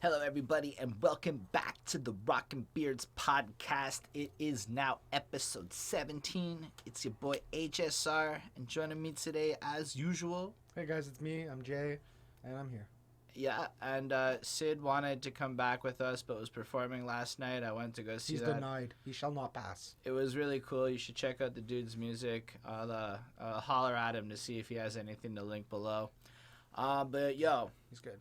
Hello, everybody, and welcome back to the Rockin' Beards podcast. It is now episode 17. It's your boy HSR, and joining me today, as usual. Hey guys, it's me. I'm Jay, and I'm here. Yeah, and Sid wanted to come back with us, but was performing last night. I went to go see He's that. denied. He shall not pass. It was really cool. You should check out the dude's music. I'll holler at him to see if he has anything to link below. But yo, He's good.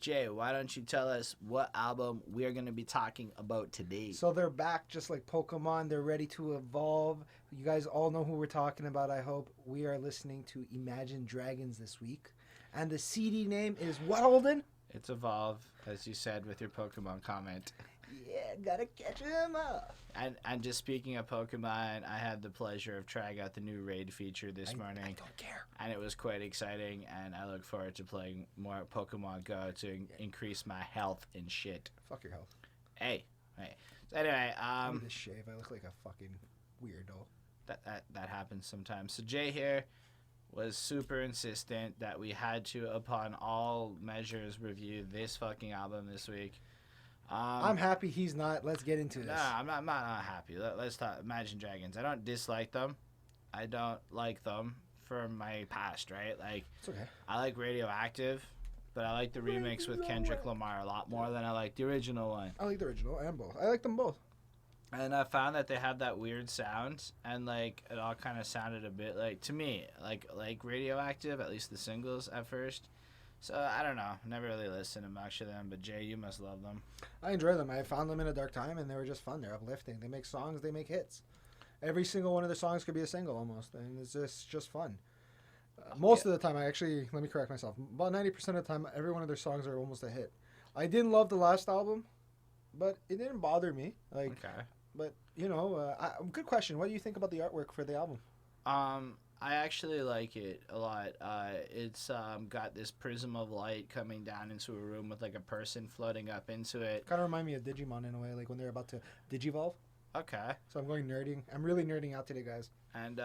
Jay, why don't you tell us what album we're going to be talking about today? So they're back just like Pokemon. They're ready to evolve. You guys all know who we're talking about, I hope. We are listening to Imagine Dragons this week. And the CD name is what, Holden? It's Evolve, as you said with your Pokemon comment. Yeah, gotta catch him up. And just speaking of Pokemon, I had the pleasure of trying out the new raid feature this morning. I don't care. And it was quite exciting, and I look forward to playing more Pokemon Go to increase my health and shit. Fuck your health. Hey. So anyway, I need to shave. I look like a fucking weirdo. that happens sometimes. So Jay here was super insistent that we had to, upon all measures, review this fucking album this week. I'm happy he's not. Let's get into this. Nah, I'm not happy. Let's talk Imagine Dragons. I don't dislike them. I don't like them from my past, right? Like, It's okay. I like Radioactive, but I like the remix with Kendrick Lamar a lot more than I like the original one. I like the original and both. I like them both. And I found that they had that weird sound, and like it all kind of sounded a bit like, to me, like Radioactive, at least the singles at first. So I don't know. Never really listened to much of them, but Jay, you must love them. I enjoy them. I found them in a dark time, and they were just fun. They're uplifting. They make songs. They make hits. Every single one of their songs could be a single almost, and it's just fun. Most of the time, let me correct myself. About 90% of the time, every one of their songs are almost a hit. I didn't love the last album, but it didn't bother me. Like, Okay. but good question. What do you think about the artwork for the album? I actually like it a lot. It's got this prism of light coming down into a room with like a person floating up into it. Kind of remind me of Digimon in a way, like when they're about to digivolve. Okay. So I'm going nerding. I'm really nerding out today, guys. And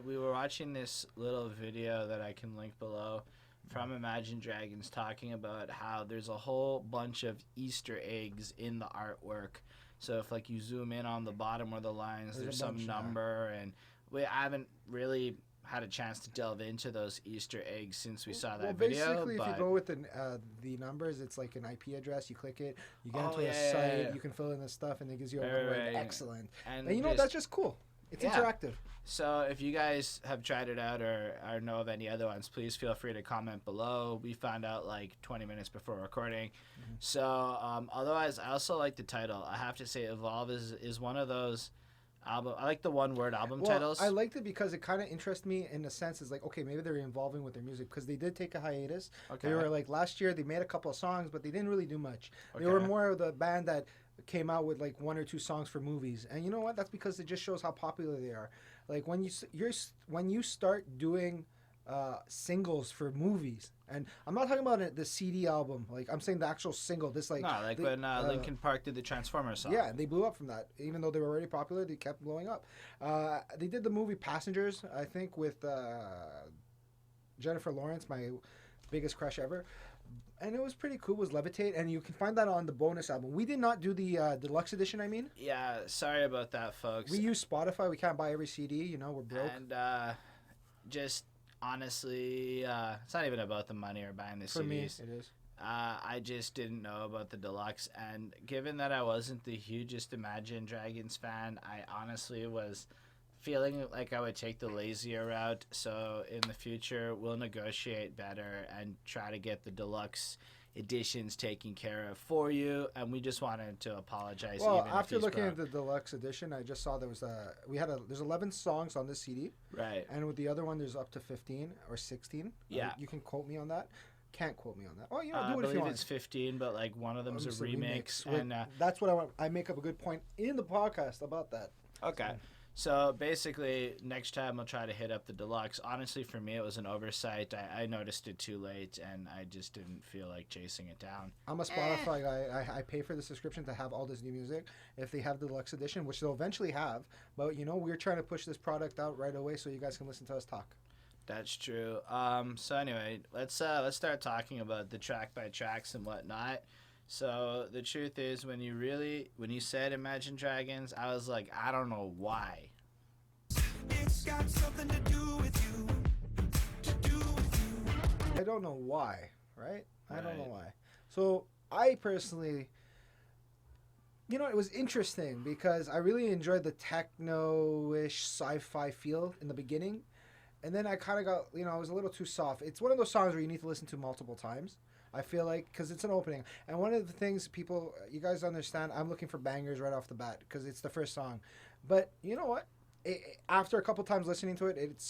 we were watching this little video that I can link below from Imagine Dragons talking about how there's a whole bunch of Easter eggs in the artwork. So if like you zoom in on the bottom where the lines, there's some number, and I haven't really had a chance to delve into those Easter eggs since we saw that video. Basically, if you go with the numbers, it's like an IP address. You click it, you get into a site, yeah. You can fill in the stuff, and it gives you a Right. Excellent. And And that's just cool. It's interactive. So if you guys have tried it out or know of any other ones, please feel free to comment below. We found out like 20 minutes before recording. Mm-hmm. So otherwise, I also like the title. I have to say Evolve is one of those album. I like the one-word album titles. I liked it because it kind of interests me in the sense is like, okay, maybe they're evolving with their music because they did take a hiatus. Okay. They were like last year they made a couple of songs, but they didn't really do much. Okay. They were more of the band that came out with like one or two songs for movies, and you know what? That's because it just shows how popular they are. Like when you start doing singles for movies, and I'm not talking about the CD album. Like I'm saying the actual single. This when Linkin Park did the Transformers song. Yeah, they blew up from that. Even though they were already popular, they kept blowing up. They did the movie Passengers, I think, with Jennifer Lawrence, my biggest crush ever. And it was pretty cool. It was Levitate, and you can find that on the bonus album. We did not do the deluxe edition, I mean. Yeah, sorry about that, folks. We use Spotify. We can't buy every CD. We're broke. And just honestly, it's not even about the money or buying the CDs. For me, it is. I just didn't know about the deluxe, and given that I wasn't the hugest Imagine Dragons fan, I honestly was feeling like I would take the lazier route. So in the future, we'll negotiate better and try to get the deluxe editions taken care of for you. And we just wanted to apologize. Well, even after if looking at the deluxe edition, I just saw there's 11 songs on this CD. Right. And with the other one, there's up to 15 or 16. Yeah. You can quote me on that. Can't quote me on that. Oh, do it if you want. I believe it's 15, but like one of them's a remix. And that's what I want. I make up a good point in the podcast about that. Okay. So basically, next time I'll try to hit up the deluxe. Honestly, for me, it was an oversight. I noticed it too late, and I just didn't feel like chasing it down. I'm a Spotify guy. I pay for the subscription to have all this new music. If they have the deluxe edition, which they'll eventually have, but we're trying to push this product out right away so you guys can listen to us talk. That's true. So anyway, let's start talking about the track by tracks and whatnot. So the truth is, when you said Imagine Dragons, I was like, I don't know why. It's got something to do with you. I don't know why, right? I don't know Right. why. So I personally, it was interesting because I really enjoyed the techno-ish sci-fi feel in the beginning. And then I kind of got, I was a little too soft. It's one of those songs where you need to listen to multiple times. I feel like, because it's an opening. And one of the things you guys understand, I'm looking for bangers right off the bat because it's the first song. But you know what? After a couple times listening to it, it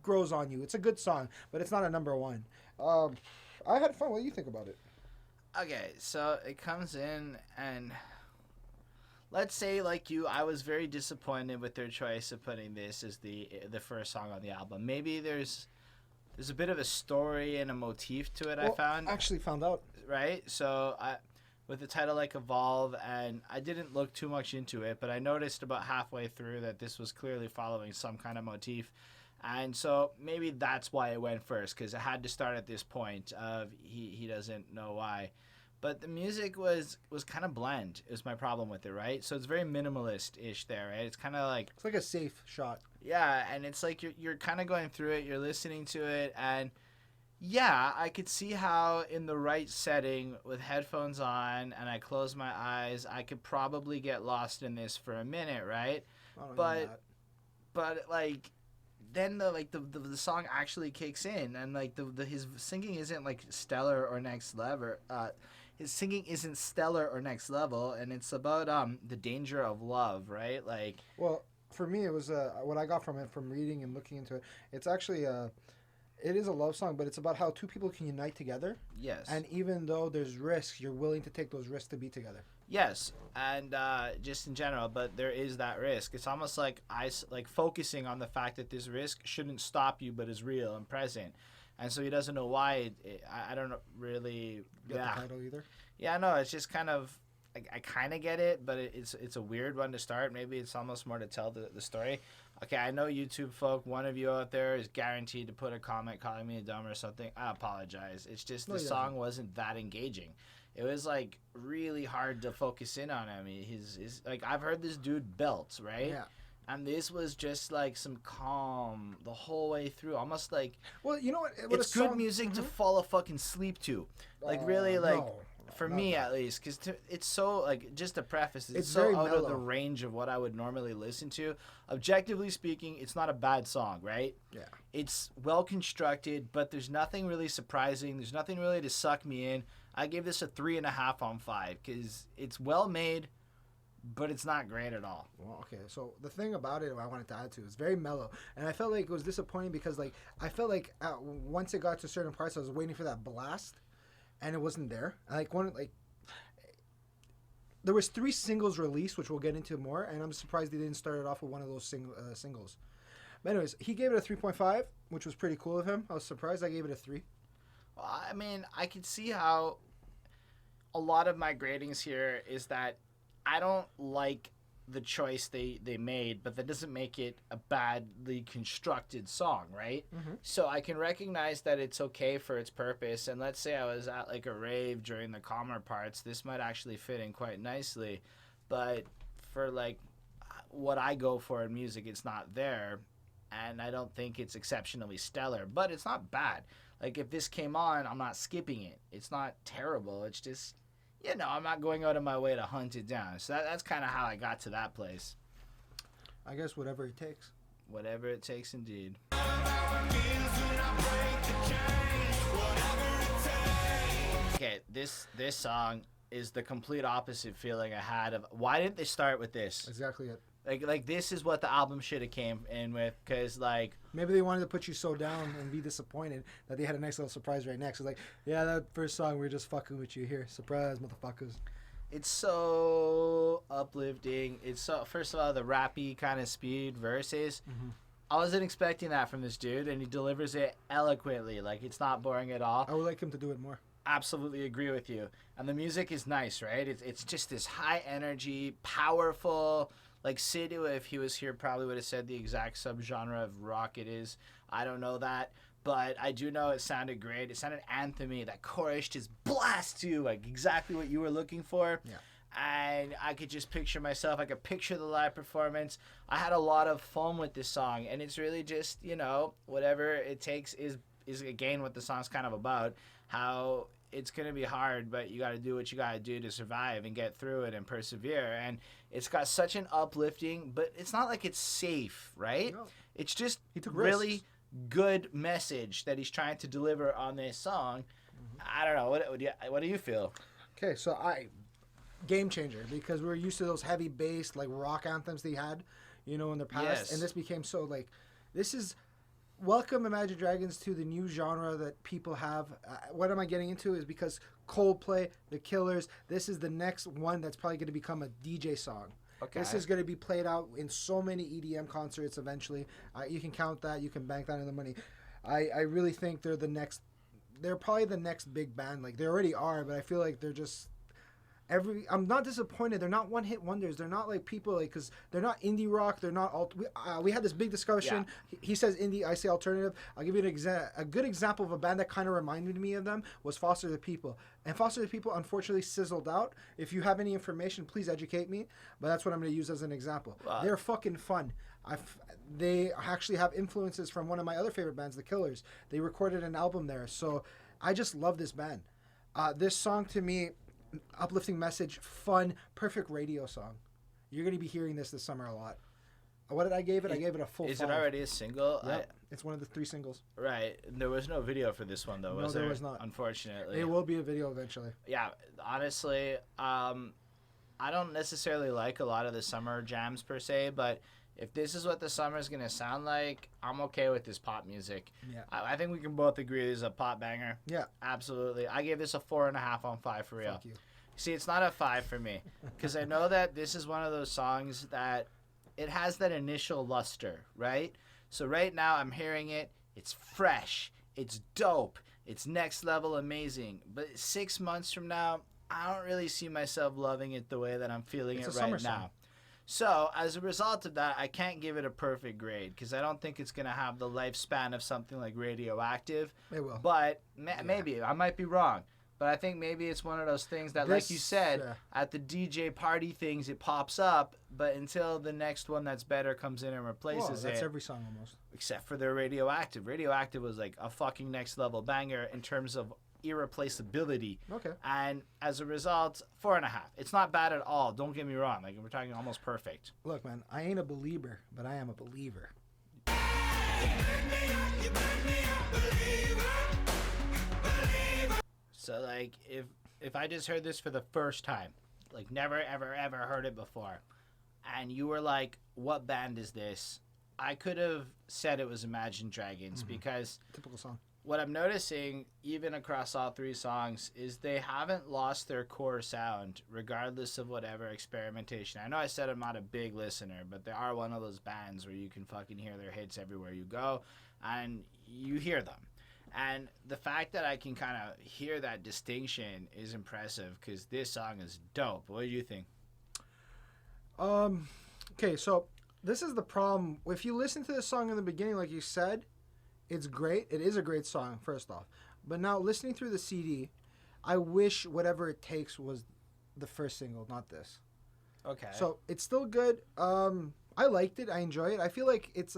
grows on you. It's a good song, but it's not a number one. I had fun. What do you think about it? Okay, so it comes in, and let's say, like you, I was very disappointed with their choice of putting this as the first song on the album. Maybe there's a bit of a story and a motif to it. Well, I found actually found out. right. So with the title like Evolve, and I didn't look too much into it, but I noticed about halfway through that this was clearly following some kind of motif. And so maybe that's why it went first, because it had to start at this point of he doesn't know why. But the music was kind of bland is my problem with it, right? So it's very minimalist-ish there, right? It's kind of like... It's like a safe shot. Yeah, and it's like you're kind of going through it, you're listening to it, and yeah, I could see how in the right setting with headphones on and I close my eyes, I could probably get lost in this for a minute, right? I don't know But that. but like then the song actually kicks in, and like his singing isn't like stellar or next level. His singing isn't stellar or next level, and it's about the danger of love, right? Like, Well, for me, it was what I got from it from reading and looking into it. It's actually it is a love song, but it's about how two people can unite together, yes, and even though there's risks, you're willing to take those risks to be together. yes, and just in general, but there is that risk. It's almost like focusing on the fact that this risk shouldn't stop you, but is real and present. And so he doesn't know why. I don't really. Get the title either. Yeah, no, it's just kind of. I kind of get it, but it's a weird one to start. Maybe it's almost more to tell the story. Okay, I know YouTube folk. One of you out there is guaranteed to put a comment calling me a dumb or something. I apologize. It's just the song wasn't that engaging. It was like really hard to focus in on him. His like I've heard this dude belt, right? Yeah. And this was just like some calm the whole way through, almost like Well, you know what? it's good music to fall a fucking sleep to. Like really, like no, for not me that. at least, because it's so like just to preface, it's It's so very out of the mellow. range of what I would normally listen to. Objectively speaking, it's not a bad song, right? Yeah. It's well constructed, but there's nothing really surprising. There's nothing really to suck me in. I gave this a 3.5 on 5 because it's well made, but it's not great at all. Well, okay. So the thing about it, I wanted to add to, is very mellow, and I felt like it was disappointing because, like, I felt like once it got to certain parts, I was waiting for that blast, and it wasn't there. There was 3 singles released, which we'll get into more, and I'm surprised they didn't start it off with one of those singles. But anyways, he gave it a 3.5, which was pretty cool of him. I was surprised I gave it a 3. Well, I mean, I could see how a lot of my gradings here is that I don't like the choice they made, but that doesn't make it a badly constructed song, right? Mm-hmm. So I can recognize that it's okay for its purpose, and let's say I was at like a rave during the calmer parts, this might actually fit in quite nicely, but for like what I go for in music, it's not there, and I don't think it's exceptionally stellar, but it's not bad. Like if this came on, I'm not skipping it. It's not terrible. It's just, I'm not going out of my way to hunt it down. So that's kind of how I got to that place. I guess whatever it takes. Whatever it takes, indeed. Okay, this song is the complete opposite feeling I had of why didn't they start with this? Exactly it. Like this is what the album should have came in with, because like Maybe they wanted to put you so down and be disappointed that they had a nice little surprise right next. It's like, yeah, that first song, we're just fucking with you here. Surprise, motherfuckers. it's so uplifting. It's so, first of all, the rappy kind of speed verses. Mm-hmm. I wasn't expecting that from this dude, and he delivers it eloquently. Like it's not boring at all. I would like him to do it more. Absolutely agree with you. And the music is nice, right? It's just this high energy, powerful. Like Sid, if he was here, probably would have said the exact subgenre of rock it is. I don't know that. But I do know it sounded great. It sounded anthemy. That chorus just blasts you, like exactly what you were looking for. Yeah. And I could just picture myself. I could picture the live performance. I had a lot of fun with this song. And it's really just, whatever it takes is again what the song's kind of about. How it's going to be hard, but you got to do what you got to do to survive and get through it and persevere. And it's got such an uplifting, but it's not like it's safe, right? No. It's just He took really risks. good message that he's trying to deliver on this song. I don't know. What do you feel? Okay, so game changer, because we were used to those heavy bass like rock anthems they had, in their past, Yes. and this became so like, this is welcome Imagine Dragons to the new genre that people have. What am I getting into is because Coldplay, The Killers, this is the next one that's probably going to become a DJ song. Okay. This is going to be played out in so many EDM concerts eventually. You can count that. You can bank that in the money. I really think they're probably the next big band. Like, they already are, but I feel like they're just I'm not disappointed. They're not one-hit wonders. They're not like people like, because they're not indie rock. They're not we had this big discussion. Yeah. He says indie, I say alternative. I'll give you a good example of a band that kind of reminded me of them was Foster the People. And Foster the People unfortunately sizzled out. If you have any information, please educate me. But that's what I'm going to use as an example. Wow. They're fucking fun. They actually have influences from one of my other favorite bands, The Killers. They recorded an album there. So I just love this band. This song to me, uplifting message, fun, perfect radio song. You're going to be hearing this summer a lot. What did I give it? I gave it a full Is 5. it already a single? Yep. It's one of the 3 singles. Right. There was no video for this one, though, No, was there there? was not. Unfortunately. It will be a video eventually. Yeah, honestly, I don't necessarily like a lot of the summer jams per se, but if this is what the summer is going to sound like, I'm okay with this pop music. Yeah. I think we can both agree this is a pop banger. Yeah. Absolutely. I gave this a 4.5 on 5 for real. Fuck you. See, it's not a 5 for me because I know that this is one of those songs that it has that initial luster, right? So right now I'm hearing it. It's fresh. It's dope. It's next level amazing. But 6 months from now, I don't really see myself loving it the way that I'm feeling It's it a summer right now. song. So as a result of that, I can't give it a perfect grade because I don't think it's going to have the lifespan of something like Radioactive. It will. But maybe. I might be wrong. But I think maybe it's one of those things that, like you said, at the DJ party things, it pops up. But until the next one that's better comes in and replaces That's it, every song almost. except for their Radioactive. Radioactive was like a fucking next level banger in terms of irreplaceability. Okay. And as a result, 4.5. It's not bad at all. Don't get me wrong. Like, we're talking almost perfect. Look, man, I ain't a believer, but I am a believer. So like if I just heard this for the first time, like never ever heard it before, and you were like, what band is this? I could have said it was Imagine Dragons because Typical song. what I'm noticing even across all 3 songs is they haven't lost their core sound regardless of whatever experimentation. I know I said I'm not a big listener, but they are one of those bands where you can fucking hear their hits everywhere you go and you hear them. And the fact that I can kind of hear that distinction is impressive because this song is dope. What do you think? Okay, so this is the problem. If you listen to this song in the beginning, like you said, it's great. It is a great song, first off. But now listening through the CD, I wish Whatever It Takes was the first single, not this. Okay. So it's still good. I liked it. I enjoy it. I feel like it's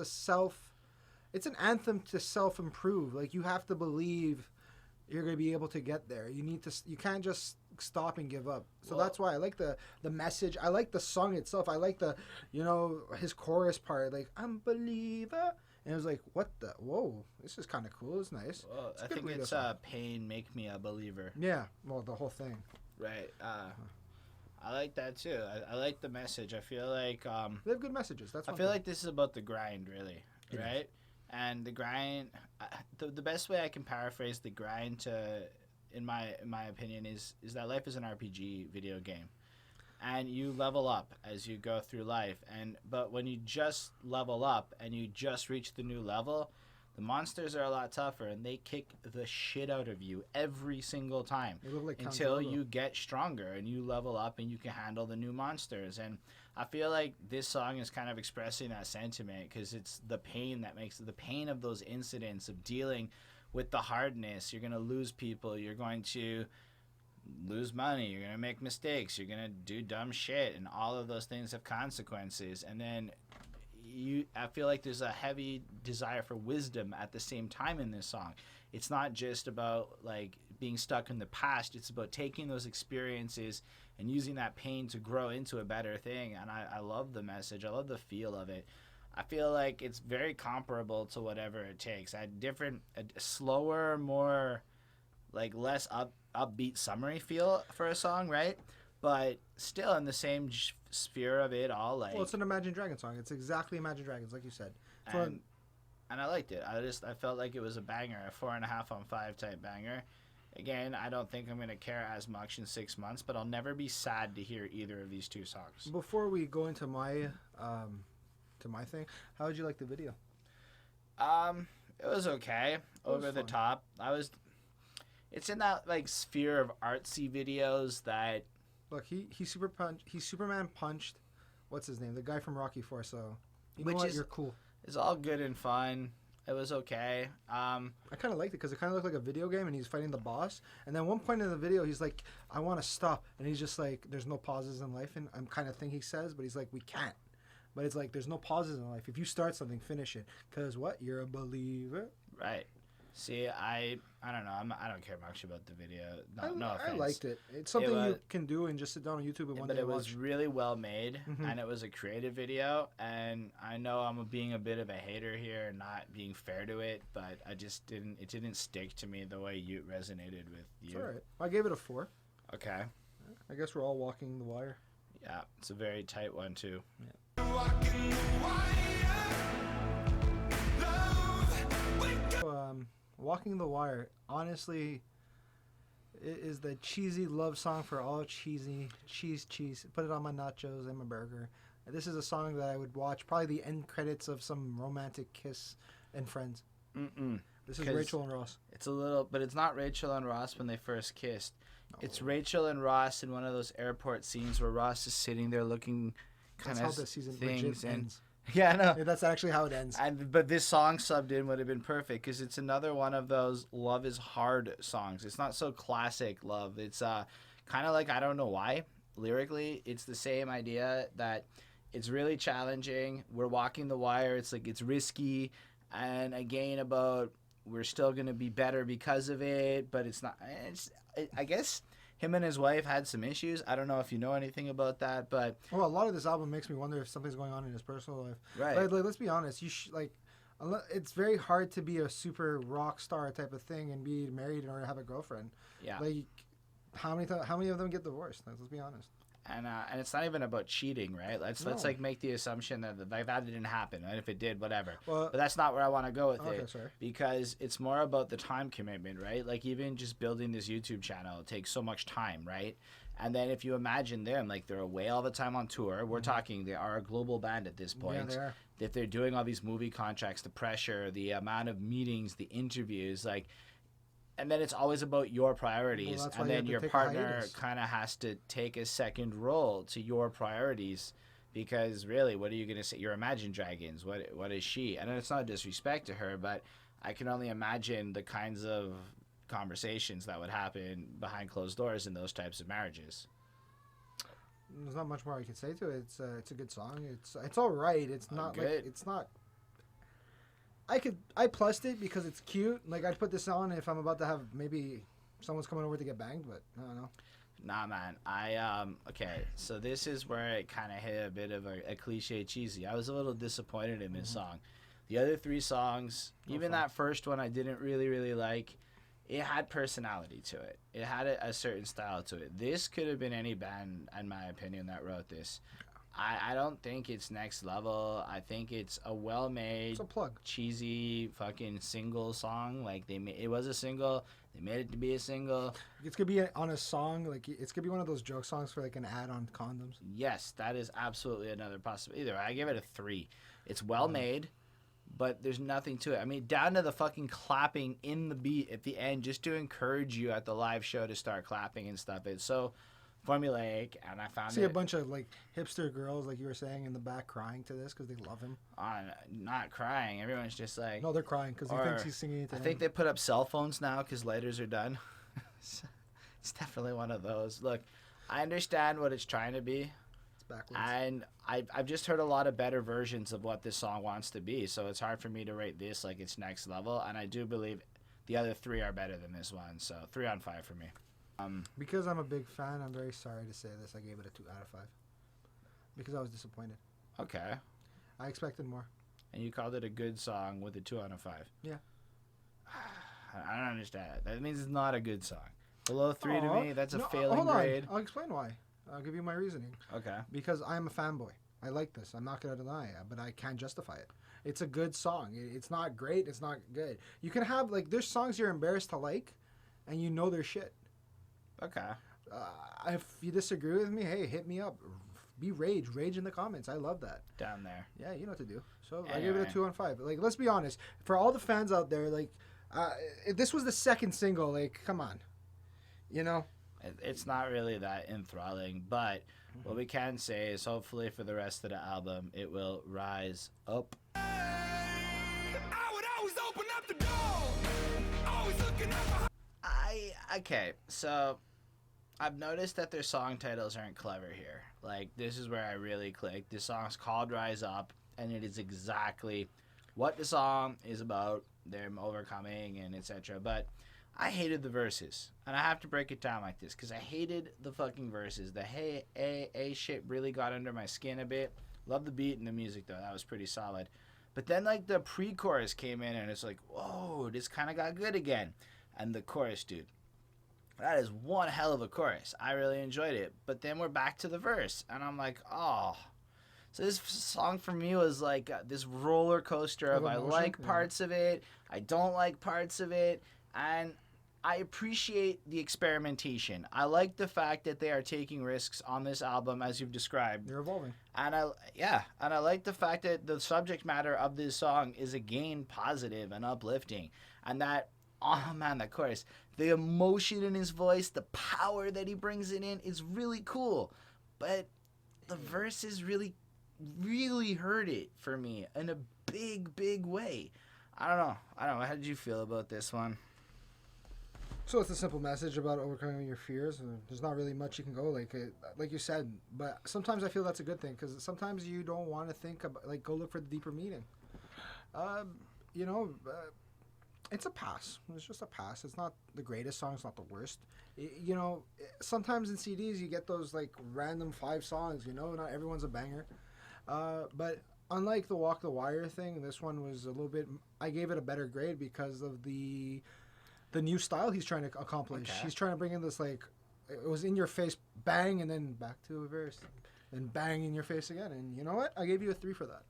an anthem to self-improve. Like, you have to believe you're going to be able to get there. You can't just stop and give up. So that's why I like the message. I like the song itself. I like his chorus part, like, I'm a believer. And it was like, what the, whoa, this is kind of cool. It's nice. Well, It's a I good think radio it's song. Pain Make Me a Believer. Yeah, well, the whole thing. Right. I like that too. I like the message. I feel like They have good messages. That's I one feel thing. like this is about the grind, really, It is. right? And the grind, the best way I can paraphrase the grind to, in my opinion, is that life is an RPG video game, and you level up as you go through life. But when you just level up and you just reach the new level, The monsters are a lot tougher, and they kick the shit out of you every single time They look like Count until Drogo. you get stronger and you level up and you can handle the new monsters. And I feel like this song is kind of expressing that sentiment because it's the pain that makes the pain of those incidents of dealing with the hardness. You're going to lose people. You're going to lose money. You're going to make mistakes. You're going to do dumb shit. And all of those things have consequences. And then I feel like there's a heavy desire for wisdom at the same time in this song. It's not just about like being stuck in the past. It's about taking those experiences and using that pain to grow into a better thing. And I love the message. I love the feel of it. I feel like it's very comparable to Whatever It Takes. A slower, more like less upbeat summery feel for a song, right? But still in the same sphere of it all. Like, Well, it's an Imagine Dragons song. It's exactly Imagine Dragons, like you said. It's one- and I liked it. I felt like it was a banger, a 4.5 on 5 type banger. Again, I don't think I'm going to care as much in 6 months, but I'll never be sad to hear either of these two songs. Before we go into my thing, how would you like the video? It was okay. was Over the fun. top. It's in that like sphere of artsy videos that Look, he Superman punched, what's his name? The guy from Rocky 4. So you know Which what? is- You're cool. is all good and fun. It was okay. I kind of liked it because it kind of looked like a video game, and he's fighting the boss. And then one point in the video, he's like, "I want to stop," and he's just like, "There's no pauses in life," and I'm kind of thing he says, but he's like, "We can't." But it's like, there's no pauses in life. If you start something, finish it. Cause what? You're a believer. Right. See, I don't know. I don't care much about the video. No I offense. liked it. It's something was- you can do and just sit down on YouTube and one But day it was watch. really well made, Mhm. and it was a creative video. And I know I'm being a bit of a hater here and not being fair to it, but I just didn't. It didn't stick to me the way you resonated with It's you. all right. I gave it a 4. Okay. I guess we're all walking the wire. Yeah, it's a very tight one too. Walking the wire. Love, wake up. Walking the Wire, honestly, it is the cheesy love song for all cheesy cheese. Put it on my nachos and my burger. This is a song that I would watch, probably the end credits of some romantic kiss and Friends. This is 'Cause- Rachel and Ross. It's a little, but it's not Rachel and Ross when they first kissed. It's Rachel and Ross in one of those airport scenes where Ross is sitting there looking kind That's how of the season things legit and ends. yeah, I know. Yeah, that's actually how it ends. But this song subbed in would have been perfect because it's another one of those love is hard songs. It's not so classic love. It's kind of like I don't know why. Lyrically, it's the same idea that it's really challenging. We're walking the wire. It's like it's risky, and again about we're still gonna be better because of it. But it's not. I guess him and his wife had some issues. I don't know if you know anything about that, but Well, a lot of this album makes me wonder if something's going on in his personal life. right. Like, let's be honest. It's very hard to be a super rock star type of thing and be married or have a girlfriend. Yeah. Like, how many of them get divorced? Like, let's be honest. And it's not even about cheating, right? Let's No. like make the assumption that that didn't happen, and if it did, whatever. Well, But that's not where I want to go with okay, it sorry. because it's more about the time commitment, right? Like even just building this YouTube channel takes so much time, right? And then if you imagine them, like they're away all the time on tour. We're talking they are a global band at this Yeah, point. they are. If they're doing all these movie contracts, the pressure, the amount of meetings, the interviews, like. And then it's always about your priorities, Well, that's why and you then have to your take a partner hiatus. kind of has to take a second role to your priorities, because really, what are you gonna say? You're Imagine Dragons. What is she? And it's not disrespect to her, but I can only imagine the kinds of conversations that would happen behind closed doors in those types of marriages. There's not much more I can say to it. It's a good song. It's all right. It's not like good. it's not. I plussed it because it's cute. Like I'd put this on if I'm about to have maybe someone's coming over to get banged, but I don't know. Nah, man. Okay. So this is where it kind of hit a bit of a cliche cheesy. I was a little disappointed in this song. The other 3 songs, even fun. that first one, I didn't really like. It had personality to it. It had a certain style to it. This could have been any band, in my opinion, that wrote this. I don't think it's next level. I think it's a well-made, It's a plug. cheesy fucking single song. Like it was a single. They made it to be a single. It's gonna be on a song. Like it's gonna be one of those joke songs for like an ad on condoms. Yes, that is absolutely another possibility. Either way, I give it a 3. It's well made. but there's nothing to it. I mean, down to the fucking clapping in the beat at the end, just to encourage you at the live show to start clapping and stuff. It's so formulaic, and I found See a bunch of like hipster girls, like you were saying, in the back crying to this because they love him. Not crying. Everyone's just like, No, they're crying because he thinks he's singing it to I them. think they put up cell phones now because lighters are done. It's definitely one of those. Look, I understand what it's trying to be. It's backwards. And I've just heard a lot of better versions of what this song wants to be, so it's hard for me to rate this like it's next level, and I do believe the other three are better than this one, so 3 on 5 for me. Because I'm a big fan, I'm very sorry to say this. I gave it a 2 out of 5 because I was disappointed. Okay. I expected more. And you called it a good song with a 2 out of 5. Yeah. I don't understand. That means it's not a good song. Below 3 to me, that's a No, failing hold on. grade. I'll explain why. I'll give you my reasoning. Okay. Because I'm a fanboy. I like this. I'm not going to deny it, but I can't justify it. It's a good song. It's not great. It's not good. You can have, like, there's songs you're embarrassed to like, and you know they're shit. Okay. If you disagree with me, hey, hit me up. Be rage in the comments. I love that. Down there. Yeah, you know what to do. So I Anyway. give it a 2 on 5. Like, let's be honest. For all the fans out there, like, if this was the second single. Like, come on, you know. It's not really that enthralling, but what we can say is hopefully for the rest of the album, it will rise up. I would always open up the door. Always looking up. Okay, so I've noticed that their song titles aren't clever here. Like, this is where I really click. This song's called Rise Up, and it is exactly what the song is about, them overcoming and etc. But I hated the verses, and I have to break it down like this because I hated the fucking verses. The hey shit really got under my skin a bit. Love the beat and the music though, that was pretty solid. But then like the pre-chorus came in and it's like, whoa, this kind of got good again. And the chorus, dude, that is one hell of a chorus. I really enjoyed it. But then we're back to the verse, and I'm like, oh. So this song for me was like this roller coaster of I emotion? like Yeah. parts of it, I don't like parts of it, and I appreciate the experimentation. I like the fact that they are taking risks on this album, as you've described. They're evolving. And I like the fact that the subject matter of this song is again positive and uplifting, and that, oh man, that chorus, the emotion in his voice, the power that he brings it in is really cool. But the verses really hurt it for me in a big way. I don't know. How did you feel about this one? So it's a simple message about overcoming your fears. And there's not really much you can go like you said. But sometimes I feel that's a good thing because sometimes you don't want to think about go look for the deeper meaning. It's a pass. It's just a pass. It's not the greatest song. It's not the worst. Sometimes in CDs you get those like random 5 songs. Not everyone's a banger. But unlike the Walk the Wire thing, this one was a little bit. I gave it a better grade because of the new style he's trying to accomplish. Okay. He's trying to bring in this like it was in your face bang and then back to a verse, and bang in your face again. And you know what? I gave you a 3 for that.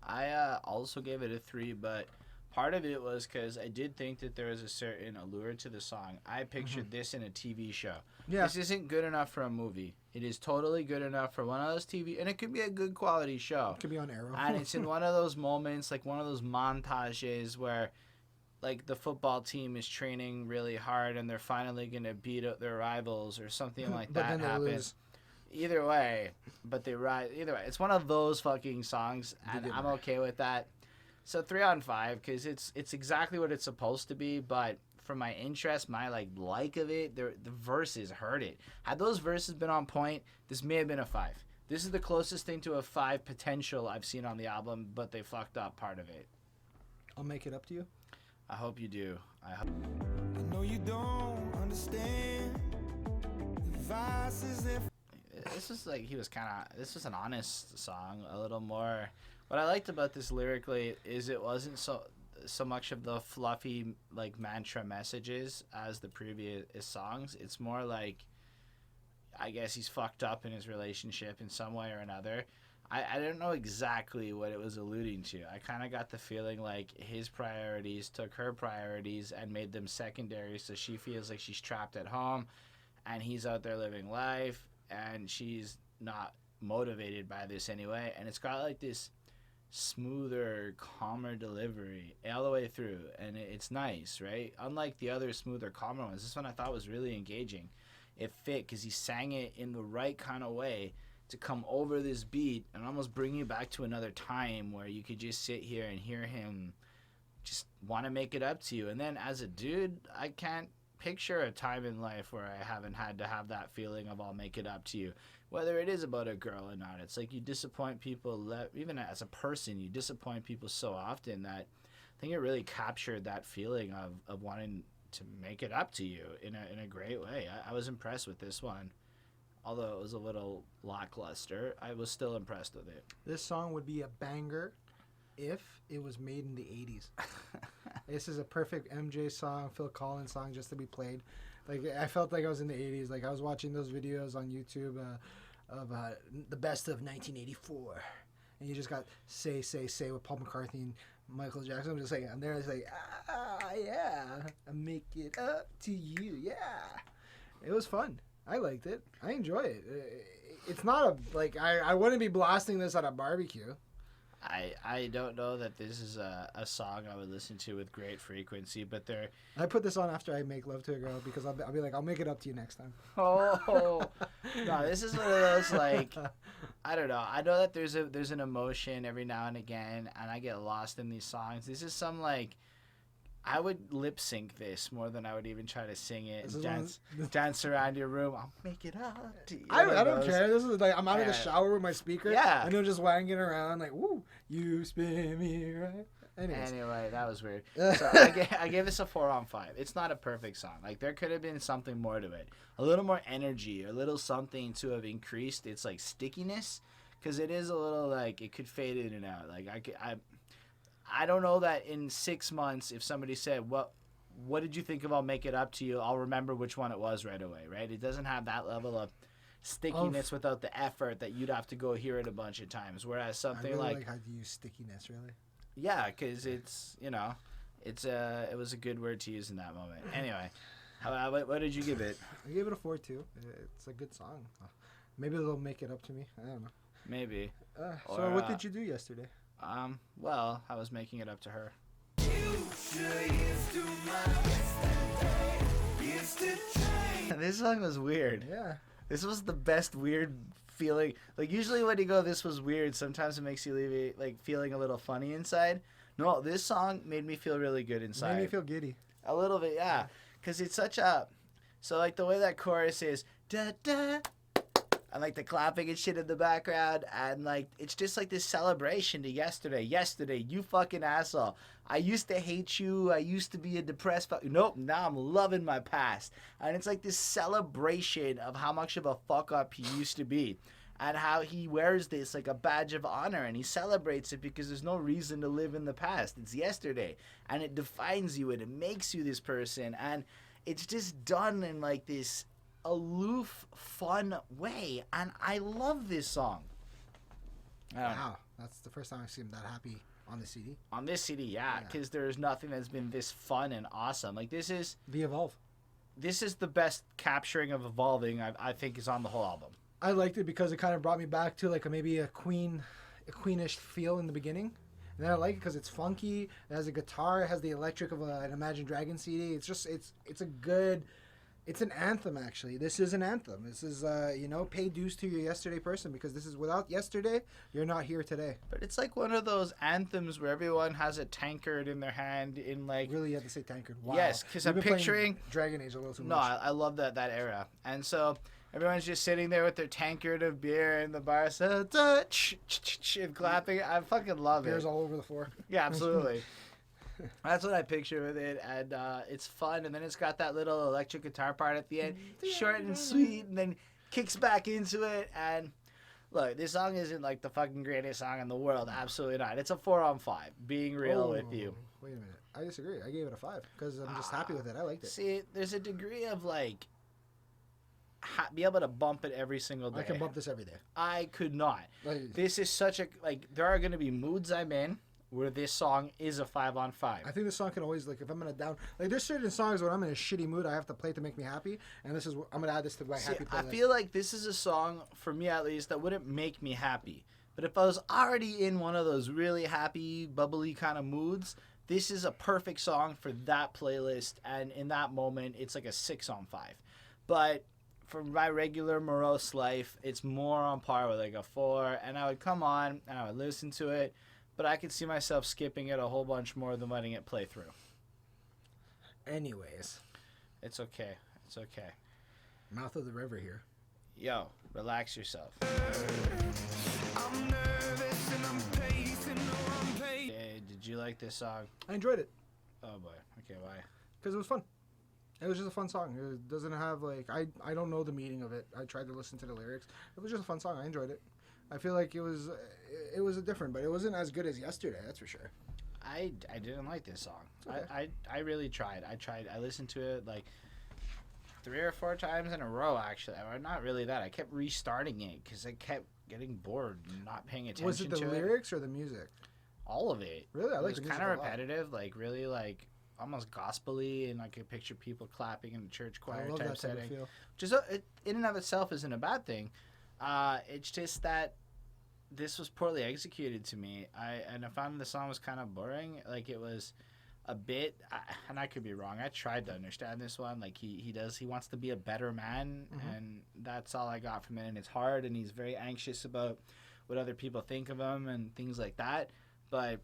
I also gave it a 3, but part of it was because I did think that there was a certain allure to the song. I pictured this in a TV show. Yeah. This isn't good enough for a movie. It is totally good enough for one of those TV, and it could be a good quality show. Could be on Arrow. And it's in one of those moments, like one of those montages where, like, the football team is training really hard and they're finally going to beat up their rivals or something like But that then they happens. lose. Either way, but they rise. Either way, it's one of those fucking songs, and get I'm back. okay with that. So 3 on 5 because it's exactly what it's supposed to be. But for my interest, my like of it, the verses hurt it. Had those verses been on point, this may have been a 5. This is the closest thing to a 5 potential I've seen on the album, but they fucked up part of it. I'll make it up to you. I hope you do. I know you don't understand the vices that This is like this was an honest song, a little more. What I liked about this lyrically is it wasn't so much of the fluffy like mantra messages as the previous songs. It's more like, I guess he's fucked up in his relationship in some way or another. I don't know exactly what it was alluding to. I kind of got the feeling like his priorities took her priorities and made them secondary, so she feels like she's trapped at home and he's out there living life and she's not motivated by this anyway. And it's got like this smoother, calmer delivery all the way through, and it's nice, right? Unlike the other smoother, calmer ones, this one I thought was really engaging. It fit because he sang it in the right kind of way to come over this beat and almost bring you back to another time where you could just sit here and hear him just want to make it up to you. And then as a dude, I can't picture a time in life where I haven't had to have that feeling of I'll make it up to you, whether it is about a girl or not. It's like you disappoint people, even as a person, you disappoint people so often that I think it really captured that feeling of wanting to make it up to you in a great way. I was impressed with this one. Although it was a little lackluster, I was still impressed with it. This song would be a banger if it was made in the 80s. This is a perfect MJ song, Phil Collins song just to be played. Like, I felt like I was in the 80s. Like, I was watching those videos on YouTube of the best of 1984. And you just got Say, Say, Say with Paul McCartney and Michael Jackson. I'm just like, I'm there, it's like, yeah, I make it up to you, yeah. It was fun. I liked it. I enjoy it. It's not I wouldn't be blasting this at a barbecue. I don't know that this is a song I would listen to with great frequency, but they're... I put this on after I make love to a girl because I'll be like, I'll make it up to you next time. Oh, no, this is one of those, like, I don't know. I know that there's an emotion every now and again, and I get lost in these songs. This is some, like... I would lip sync this more than I would even try to sing it and dance around your room. I'll make it up to you. I don't care. This is like I'm out of the shower with my speaker. Yeah. And they're just wanging around like, woo, you spin me right. Anyway, that was weird. So I gave this a 4 on 5. It's not a perfect song. Like, there could have been something more to it. A little more energy, a little something to have increased its, like, stickiness. Because it is a little, like, it could fade in and out. Like, I don't know that in 6 months, if somebody said, what did you think of I'll Make It Up to You, I'll remember which one it was right away, right? It doesn't have that level of stickiness without the effort that you'd have to go hear it a bunch of times. Whereas something I really like how to use stickiness, really. Yeah, because it's, it was a good word to use in that moment. Anyway, what did you give it? I gave it a 4 too. It's a good song. Maybe they'll make it up to me. I don't know. Maybe. So what did you do yesterday? Well, I was making it up to her. This song was weird. Yeah. This was the best weird feeling. Like, usually when you go, this was weird, sometimes it makes you leave it, like, feeling a little funny inside. No, this song made me feel really good inside. Made me feel giddy. A little bit, yeah. Because it's such a... So, like, the way that chorus is... Da-da... And, like, the clapping and shit in the background. And, like, it's just, like, this celebration to yesterday. Yesterday, you fucking asshole. I used to hate you. I used to be a depressed... Nope, now I'm loving my past. And it's, like, this celebration of how much of a fuck-up he used to be. And how he wears this like a badge of honor. And he celebrates it because there's no reason to live in the past. It's yesterday. And it defines you. And it makes you this person. And it's just done in, like, this... aloof, fun way, and I love this song. Wow, that's the first time I've seen him that happy on the CD. On this CD, yeah, because there's nothing that's been this fun and awesome. Like, this is The Evolve. This is the best capturing of evolving I think is on the whole album. I liked it because it kind of brought me back to like maybe a Queenish feel in the beginning. And then I like it because it's funky. It has a guitar. It has the electric of an Imagine Dragons CD. It's just it's a good. It's an anthem, actually. This is an anthem. This is, pay dues to your yesterday person because this is without yesterday, you're not here today. But it's like one of those anthems where everyone has a tankard in their hand in like... Really, you have to say tankard. Wow. Yes, because I'm picturing... Dragon Age a little too much. No, I love that era. And so everyone's just sitting there with their tankard of beer in the bar, so, and clapping. I fucking love it. Beers all over the floor. Yeah, absolutely. That's what I picture with it, and it's fun, and then it's got that little electric guitar part at the end, short and sweet, and then kicks back into it, and look, this song isn't like the fucking greatest song in the world, absolutely not. It's a 4 on 5, being real with you. Wait a minute, I disagree. I gave it a 5, because I'm just happy with it. I liked it. See, there's a degree of like, be able to bump it every single day. I can bump this every day. I could not. This is such a, like, there are going to be moods I'm in, where this song is a 5 on 5. I think this song can always, like, if I'm in a down... Like, there's certain songs when I'm in a shitty mood I have to play to make me happy, and this is... I'm going to add this to my happy playlist. I feel like this is a song, for me at least, that wouldn't make me happy. But if I was already in one of those really happy, bubbly kind of moods, this is a perfect song for that playlist. And in that moment, it's like a 6 on 5. But for my regular morose life, it's more on par with like a 4. And I would come on and I would listen to it, but I could see myself skipping it a whole bunch more than letting it play through. Anyways, It's okay. It's okay. mouth of the river here. Yo, relax yourself. I'm nervous and I'm pacing, oh, I'm pacing. Did you like this song? I enjoyed it Oh boy. Okay, why? because it was fun. It was just a fun song. It doesn't have like I don't know the meaning of it. I tried to listen to the lyrics. It was just a fun song. I enjoyed it. I feel like it was a different, but it wasn't as good as yesterday. That's for sure. I didn't like this song. Okay. I really tried. I listened to it like 3 or 4 times in a row, actually. Or not really that. I kept restarting it because I kept getting bored and not paying attention Was it the to lyrics or the music? all of it. Really, I It like was the music kind of a lot. repetitive, like really like almost gospel-y, and I could picture people clapping in a church choir I love type that type of setting. feel. Which is in and of itself isn't a bad thing. It's just that this was poorly executed to me. I found the song was kind of boring. Like it was a bit, and I could be wrong. I tried to understand this one. Like he wants to be a better man, and that's all I got from it. And it's hard, and he's very anxious about what other people think of him and things like that. But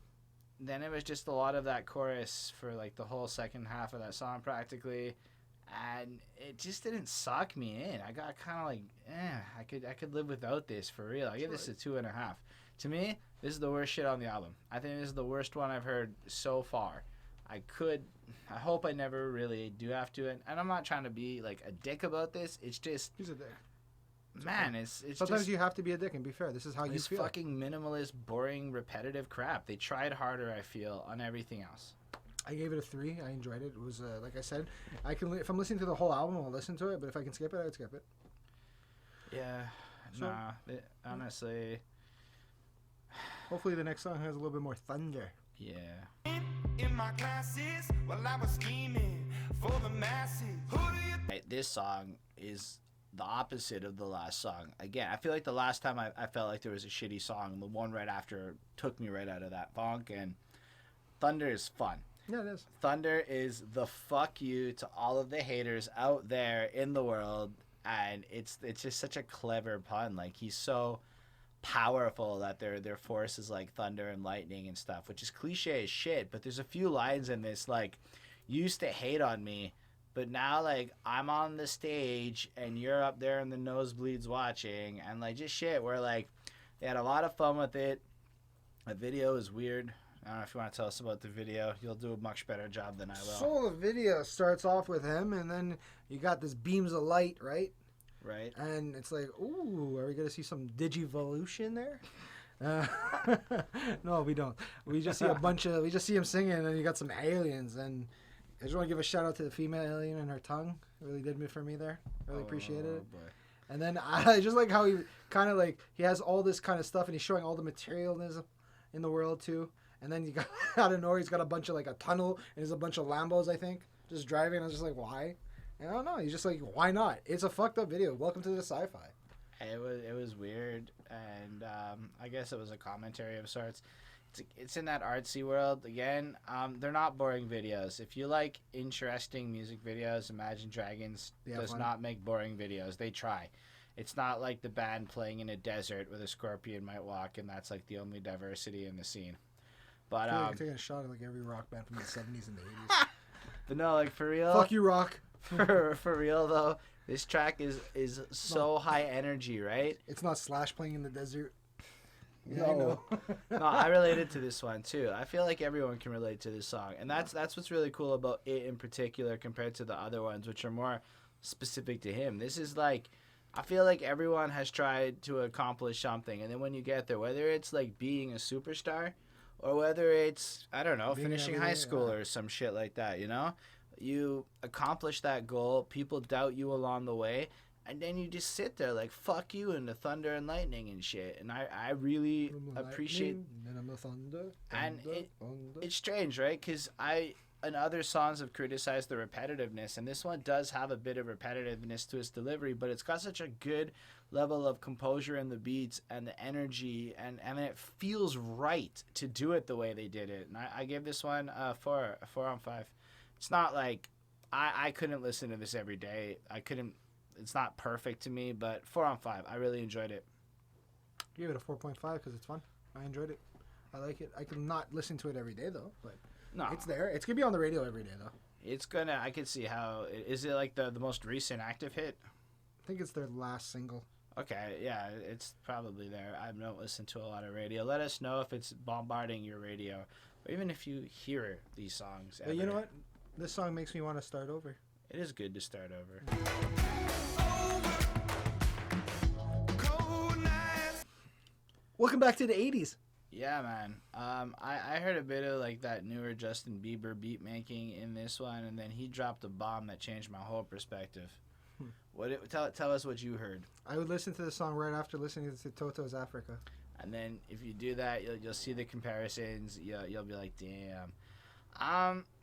then it was just a lot of that chorus for like the whole second half of that song practically. And it just didn't suck me in. I got kind of like, I could live without this for real. I give this a 2.5. To me, this is the worst shit on the album. I think this is the worst one I've heard so far. I hope I never really do have to. And I'm not trying to be like a dick about this. It's just, He's a dick. man, it's Sometimes just, you have to be a dick and be fair. This is how you this feel. fucking minimalist, boring, repetitive crap. They tried harder, I feel, on everything else. I gave it a 3. I enjoyed it. It was like I said, I can if I'm listening to the whole album, I'll listen to it. But if I can skip it, I'd skip it. Yeah, So- honestly, Hopefully, the next song has a little bit more thunder. yeah. In my classes, while I was scheming for the masses. Who do you This song is the opposite of the last song. Again, I feel like the last time I felt like there was a shitty song, the one right after took me right out of that funk, and Thunder is fun. Yeah, it is. Thunder is the fuck you to all of the haters out there in the world, and it's just such a clever pun. Like he's so powerful that their force is like thunder and lightning and stuff, which is cliche as shit. But there's a few lines in this like, you used to hate on me, but now like I'm on the stage and you're up there in the nosebleeds watching, and like just shit where like they had a lot of fun with it. The video is weird. I don't know if you want to tell us about the video. You'll do a much better job than I will. So the video starts off with him, and then you got this beams of light, right? Right? And it's like, ooh, are we gonna see some digivolution there? No, we don't. We just see we just see him singing, and then you got some aliens. And I just want to give a shout out to the female alien and her tongue. It really did it for me there. Really appreciated it. Boy. And then I just like how he kind of like he has all this kind of stuff, and he's showing all the materialism in the world too. And then you got out of nowhere, he's got a bunch of like a tunnel, and there's a bunch of Lambos, I think, just driving. I was just like, why? And I don't know. He's just like, why not? It's a fucked up video. Welcome to the sci-fi. It was weird, and I guess it was a commentary of sorts. It's in that artsy world again. They're not boring videos. If you like interesting music videos, Imagine Dragons Yeah, does fun. not make boring videos. They try. It's not like the band playing in a desert where the scorpion might walk, and that's like the only diversity in the scene. But I feel like you're taking a shot at like every rock band from the 70s and the 80s. but no, like for real. Fuck you, rock. For real though, this track is so high energy, right? It's not Slash playing in the desert. Yeah, No. I know. No, I related to this one too. I feel like everyone can relate to this song, and that's what's really cool about it in particular compared to the other ones, which are more specific to him. This is like, I feel like everyone has tried to accomplish something, and then when you get there, whether it's like being a superstar, or whether it's, I don't know, Being finishing everyday, high school yeah. or some shit like that, you know, you accomplish that goal. People doubt you along the way. And then you just sit there like, fuck you and the thunder and lightning and shit. And I really I'm the appreciate... lightning, then I'm the thunder. And thunder, thunder. It's strange, right? Because I and other songs have criticized the repetitiveness, and this one does have a bit of repetitiveness to its delivery, but it's got such a good level of composure in the beats and the energy, and it feels right to do it the way they did it. And I gave this one a 4 on 5. It's not like I couldn't listen to this every day. I couldn't. It's not perfect to me, but 4 on 5. I really enjoyed it. Give it a 4.5 because it's fun. I enjoyed it. I like it. I could not listen to it every day though, but No, it's there. It's gonna be on the radio every day though. it's gonna. I could see how. Is it like the most recent active hit? I think it's their last single. Okay, yeah, it's probably there. I don't listen to a lot of radio. Let us know if it's bombarding your radio, or even if you hear these songs. But you ever. know what? This song makes me want to start over. It is good to start over. Cold nights. Welcome back to the 80s. Yeah, man. I heard a bit of like that newer Justin Bieber beat making in this one, and then he dropped a bomb that changed my whole perspective. Tell us what you heard. I would listen to the song right after listening to Toto's Africa. And then if you do that, you'll see the comparisons. You'll be like, damn.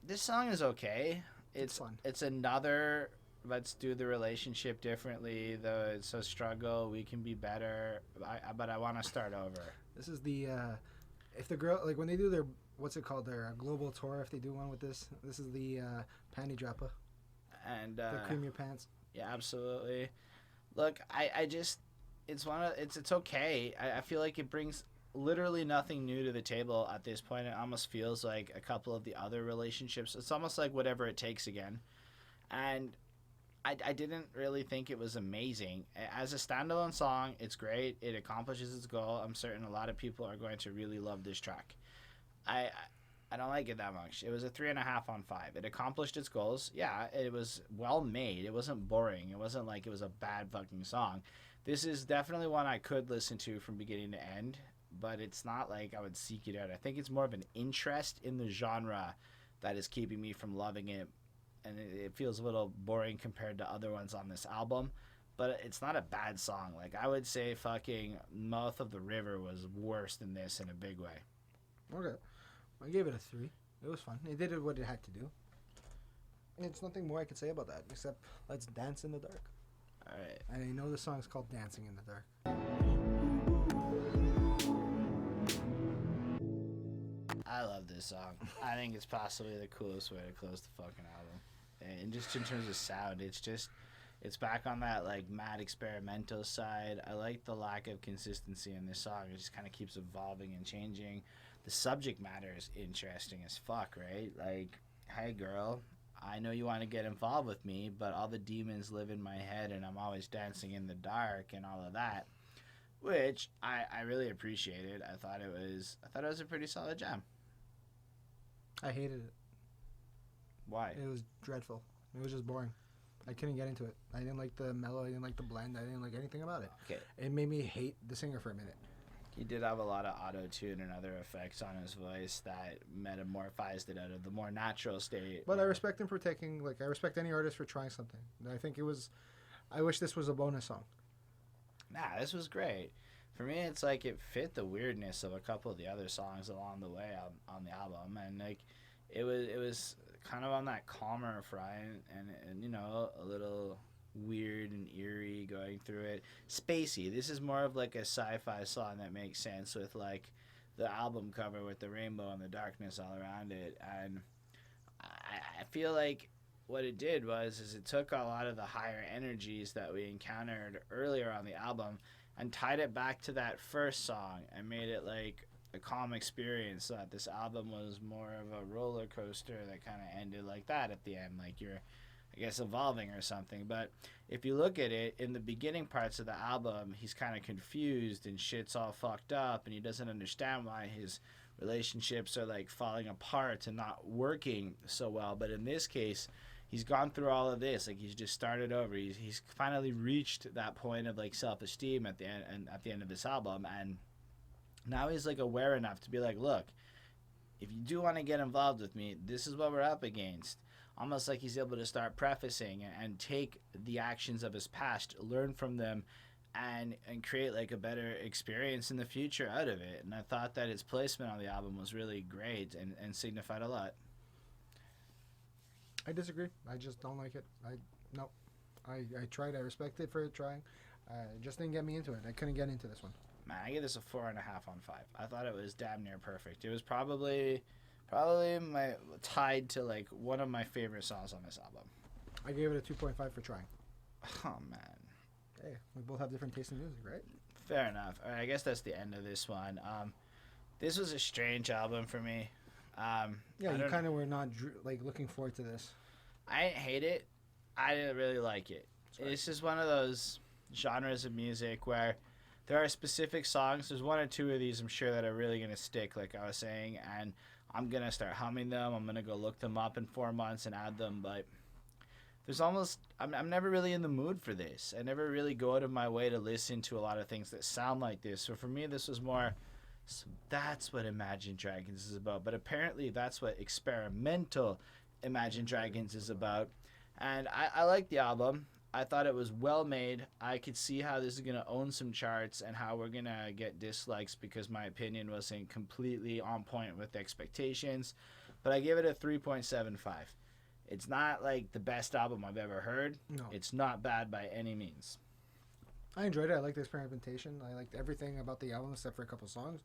This song is okay. It's fun. It's another let's do the relationship differently. Though it's a struggle, we can be better. But I want to start over. This is the if the girl like when they do their what's it called their global tour. If they do one with this is the panty dropper. And The cream your pants. yeah, absolutely. Look, I just it's okay. I feel like it brings literally nothing new to the table at this point. It almost feels like a couple of the other relationships. It's almost like Whatever It Takes again. And I didn't really think it was amazing. As a standalone song, it's great. It accomplishes its goal. I'm certain a lot of people are going to really love this track. I don't like it that much. It was a 3.5 on 5. It accomplished its goals. Yeah, it was well made. It wasn't boring. It wasn't like it was a bad fucking song. This is definitely one I could listen to from beginning to end, but it's not like I would seek it out. I think it's more of an interest in the genre that is keeping me from loving it, and it feels a little boring compared to other ones on this album, but it's not a bad song. Like, I would say fucking Mouth of the River was worse than this in a big way. Okay. I gave it a 3. It was fun. It did what it had to do. It's nothing more I could say about that except let's dance in the dark. All right. And I know the song's called Dancing in the Dark. I love this song. I think it's possibly the coolest way to close the fucking album. And just in terms of sound, it's back on that like mad experimental side. I like the lack of consistency in this song. It just kind of keeps evolving and changing. The subject matter is interesting as fuck, right? Like, hey girl, I know you want to get involved with me, but all the demons live in my head and I'm always dancing in the dark and all of that, which I really appreciated. I thought it was a pretty solid jam. I hated it. Why? It was dreadful. It was just boring. I couldn't get into it. I didn't like the mellow. I didn't like the blend. I didn't like anything about it. Okay. It made me hate the singer for a minute. He did have a lot of auto-tune and other effects on his voice that metamorphized it out of the more natural state. But I respect him for taking, like, I respect any artist for trying something. I think it was, I wish this was a bonus song. Nah, this was great. For me, it's like it fit the weirdness of a couple of the other songs along the way on the album, and like it was kind of on that calmer front, and you know, a little weird and eerie going through it. Spacey. This is more of like a sci-fi song that makes sense with like the album cover with the rainbow and the darkness all around it, and I feel like what it did is it took a lot of the higher energies that we encountered earlier on the album and tied it back to that first song and made it like a calm experience, so that this album was more of a roller coaster that kind of ended like that at the end, like you're, I guess, evolving or something. But if you look at it, in the beginning parts of the album, he's kind of confused and shit's all fucked up and he doesn't understand why his relationships are like falling apart and not working so well. But in this case, he's gone through all of this. Like, he's just started over. He's finally reached that point of like self-esteem at the end, and at the end of this album, and now he's like aware enough to be like, look, if you do want to get involved with me, this is what we're up against. Almost like he's able to start prefacing and take the actions of his past, learn from them, and create like a better experience in the future out of it. And I thought that its placement on the album was really great and signified a lot. I disagree. I just don't like it. No. I tried. I respect it for trying. It just didn't get me into it. I couldn't get into this one. Man, I give this a 4.5 on 5. I thought it was damn near perfect. It was probably my tied to like one of my favorite songs on this album. I gave it a 2.5 for trying. Oh man. Hey, we both have different tastes in music, right? Fair enough. All right, I guess that's the end of this one. This was a strange album for me. Yeah, you kind of were not like looking forward to this. I didn't hate it. I didn't really like it. Right. It's just one of those genres of music where there are specific songs. There's one or two of these I'm sure that are really going to stick, like I was saying, and I'm going to start humming them. I'm going to go look them up in 4 months and add them, but there's almost, I'm never really in the mood for this. I never really go out of my way to listen to a lot of things that sound like this. So for me, this was more, so that's what Imagine Dragons is about. But apparently that's what experimental Imagine Dragons is about. And I like the album. I thought it was well made. I could see how this is going to own some charts and how we're going to get dislikes because my opinion wasn't completely on point with expectations. But I give it a 3.75. It's not like the best album I've ever heard. No. It's not bad by any means. I enjoyed it. I liked the experimentation. I liked everything about the album except for a couple songs.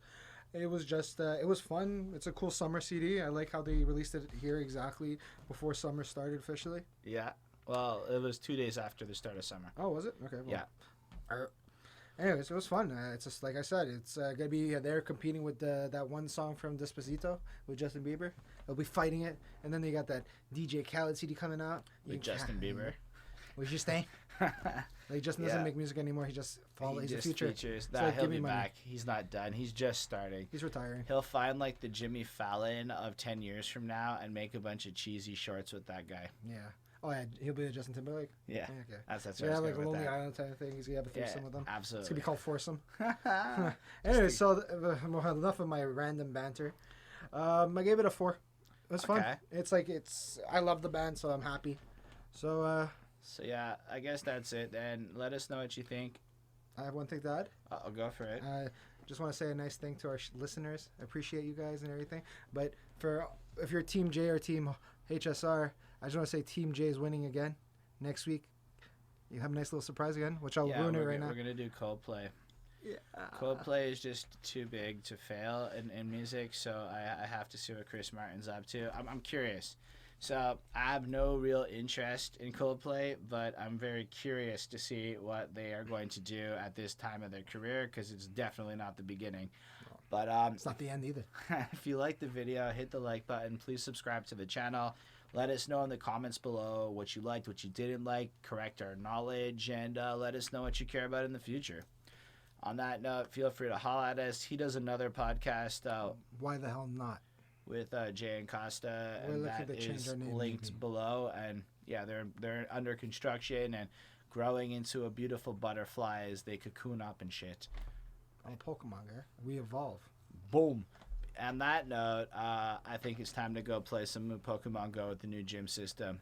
It was just, it was fun. It's a cool summer CD. I like how they released it here exactly before summer started officially. Yeah. Well, it was 2 days after the start of summer. Oh, was it? Okay. Well, Yeah. Anyways, it was fun. It's just like I said, it's gonna be there competing with that one song from Despacito with Justin Bieber. They'll be fighting it, and then they got that DJ Khaled CD coming out With Justin Bieber. Was you staying? Like Justin doesn't make music anymore. He just follows. He's the future. Features. So, Nah, like, he'll give me be money. back. He's not done. He's just starting. He's retiring. He'll find like the Jimmy Fallon of 10 years from now and make a bunch of cheesy shorts with that guy. Yeah. Oh yeah, he'll be Justin Timberlake. Yeah. Okay. That's So where yeah, I was like a going with Lonely that. Island type of thing. He's gonna have a threesome with them. It's Absolutely. gonna be called Foursome. Anyway, so enough of my random banter. I gave it a 4. It was fun. Okay. It's like I love the band, so I'm happy. So So yeah, I guess that's it. Then let us know what you think. I have one thing to add. I'll go for it. Just want to say a nice thing to our listeners. I appreciate you guys and everything. But if you're Team J or Team HSR, I just want to say Team J is winning again next week. You have a nice little surprise again, which I'll ruin it right now. We're gonna do Coldplay. Yeah. Coldplay is just too big to fail in music, so I have to see what Chris Martin's up to. I'm curious. So I have no real interest in Coldplay, but I'm very curious to see what they are going to do at this time of their career because it's definitely not the beginning. But It's not the end either. if you like the video, hit the like button. Please subscribe to the channel. Let us know in the comments below what you liked, what you didn't like, correct our knowledge, and let us know what you care about in the future. On that note, feel free to holler at us. He does another podcast Why the hell not? with Jay and Costa, We're and looking that to change is our name, linked maybe. below. And yeah, they're under construction and growing into a beautiful butterfly as they cocoon up and shit. Oh, Pokemon, guy. We evolve. Boom. On that note, I think it's time to go play some Pokemon Go with the new gym system.